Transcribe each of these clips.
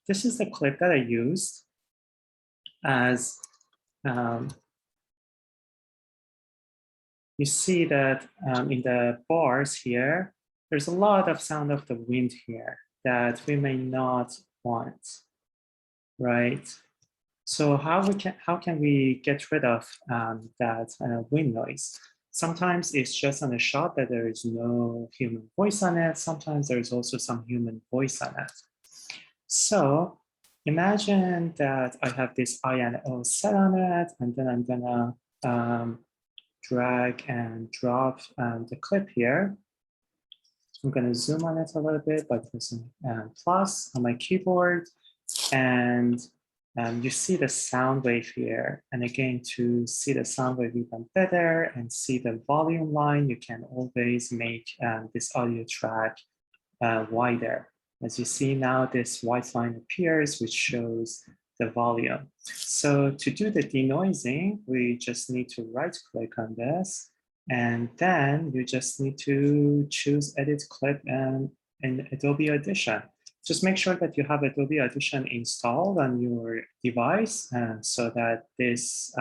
this is the clip that I used as you see that in the bars here, there's a lot of sound of the wind here that we may not want, right? So how can we get rid of that wind noise? Sometimes it's just on a shot that there is no human voice on it. Sometimes there's also some human voice on it. So imagine that I have this I and O set on it, and then I'm gonna drag and drop the clip here. I'm going to zoom on it a little bit by pressing plus on my keyboard, and you see the sound wave here. And again, to see the sound wave even better and see the volume line, you can always make this audio track wider. As you see now, this white line appears, which shows the volume. So to do the denoising, we just need to right click on this, and then you just need to choose edit clip in Adobe Audition. Just make sure that you have Adobe Audition installed on your device so that this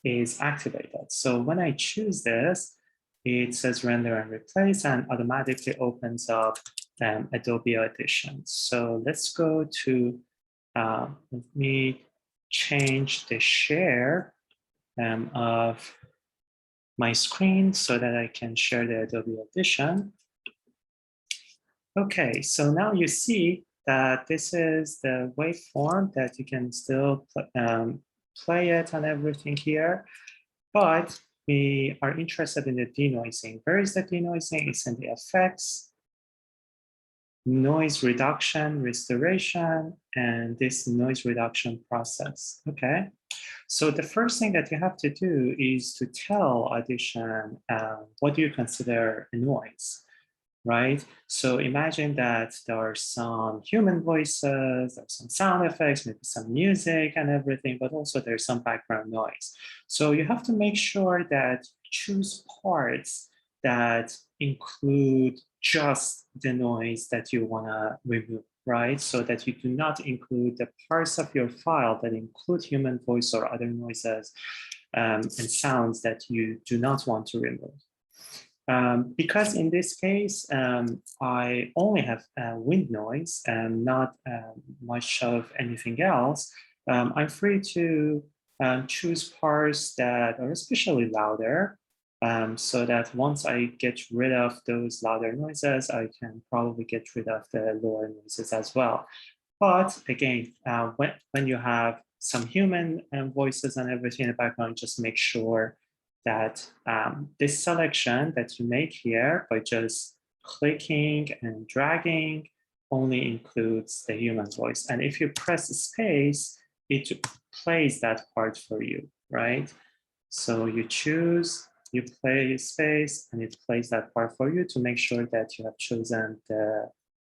is activated. So when I choose this, it says render and replace and automatically opens up Adobe Audition. So let's go to, let me change the share of my screen so that I can share the Adobe Audition. Okay, so now you see that this is the waveform that you can still play it and everything here, but we are interested in the denoising. Where is the denoising? It's in the effects, noise reduction, restoration, and this noise reduction process. Okay, so the first thing that you have to do is to tell Audition what do you consider a noise, right? So imagine that there are some human voices, there's some sound effects, maybe some music and everything, but also there's some background noise. So you have to make sure that choose parts that include just the noise that you want to remove, right? So that you do not include the parts of your file that include human voice or other noises and sounds that you do not want to remove. Because in this case, I only have wind noise and not much of anything else, I'm free to choose parts that are especially louder, so that once I get rid of those louder noises, I can probably get rid of the lower noises as well. But again, when you have some human voices and everything in the background, just make sure that this selection that you make here by just clicking and dragging only includes the human voice. And if you press space, it plays that part for you, right? So you choose, you play space, and it plays that part for you to make sure that you have chosen the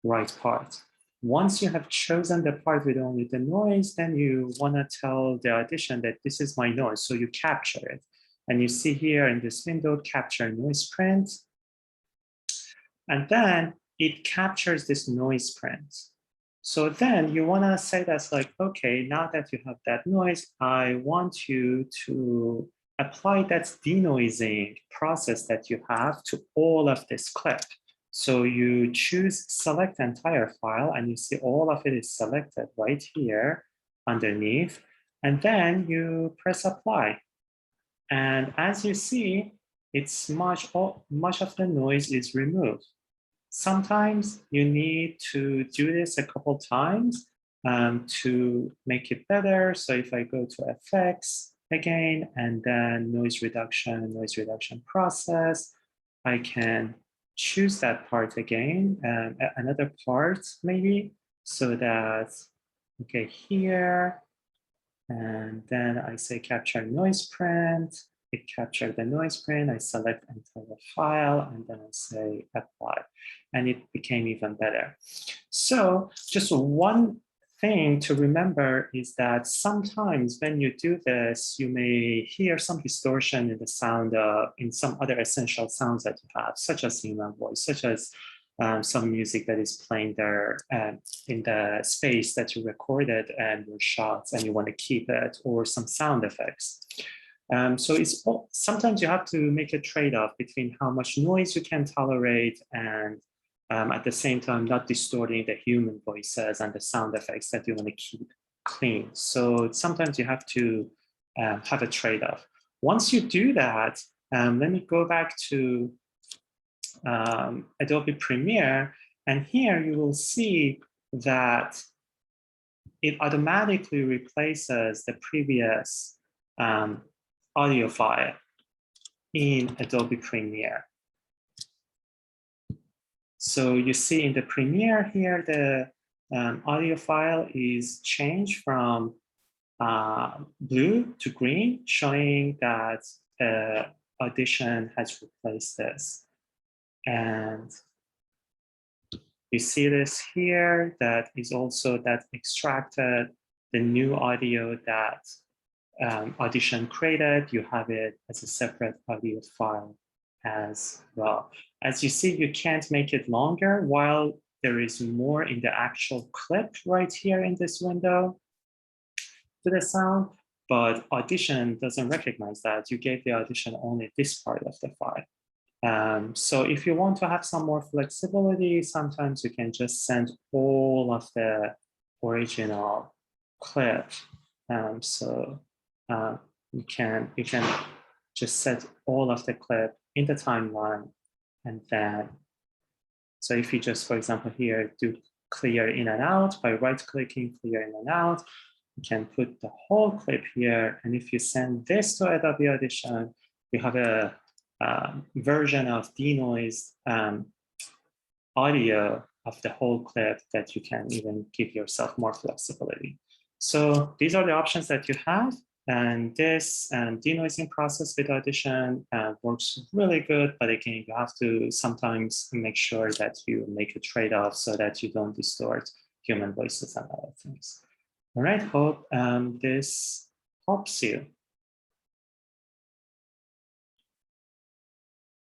right part. Once you have chosen the part with only the noise, then you want to tell the Audition that this is my noise, so you capture it. And you see here in this window, capture noise print. And then it captures this noise print. So then you want to say that's like, okay, now that you have that noise, I want you to apply that denoising process that you have to all of this clip. So you choose select entire file, and you see all of it is selected right here underneath. And then you press apply. And as you see, it's much of the noise is removed. Sometimes you need to do this a couple times to make it better. So if I go to effects again, and then noise reduction process, I can choose that part again, another part maybe, so that, okay, here, and then I say capture noise print, it captured the noise print, I select entire file, and then I say apply, and it became even better. So just one thing to remember is that sometimes when you do this, you may hear some distortion in the sound in some other essential sounds that you have, such as human voice, such as some music that is playing there in the space that you recorded and your shots, and you want to keep it, or some sound effects. So it's sometimes you have to make a trade-off between how much noise you can tolerate and at the same time not distorting the human voices and the sound effects that you want to keep clean. So sometimes you have to have a trade-off. Once you do that, let me go back to Adobe Premiere, and here you will see that it automatically replaces the previous audio file in Adobe Premiere. So you see in the Premiere here, the audio file is changed from blue to green, showing that the Audition has replaced this. And you see this here, that is also that extracted the new audio that Audition created. You have it as a separate audio file as well. As you see, you can't make it longer while there is more in the actual clip right here in this window to the sound, but Audition doesn't recognize that. You gave the Audition only this part of the file. So if you want to have some more flexibility, sometimes you can just send all of the original clip. You can just set all of the clip in the timeline, and then, so if you just, for example, here do clear in and out by right-clicking, clear in and out, you can put the whole clip here. And if you send this to Adobe Audition, you have a version of denoised audio of the whole clip that you can even give yourself more flexibility. So these are the options that you have. And this denoising process with Audition works really good. But again, you have to sometimes make sure that you make a trade-off so that you don't distort human voices and other things. All right, hope this helps you.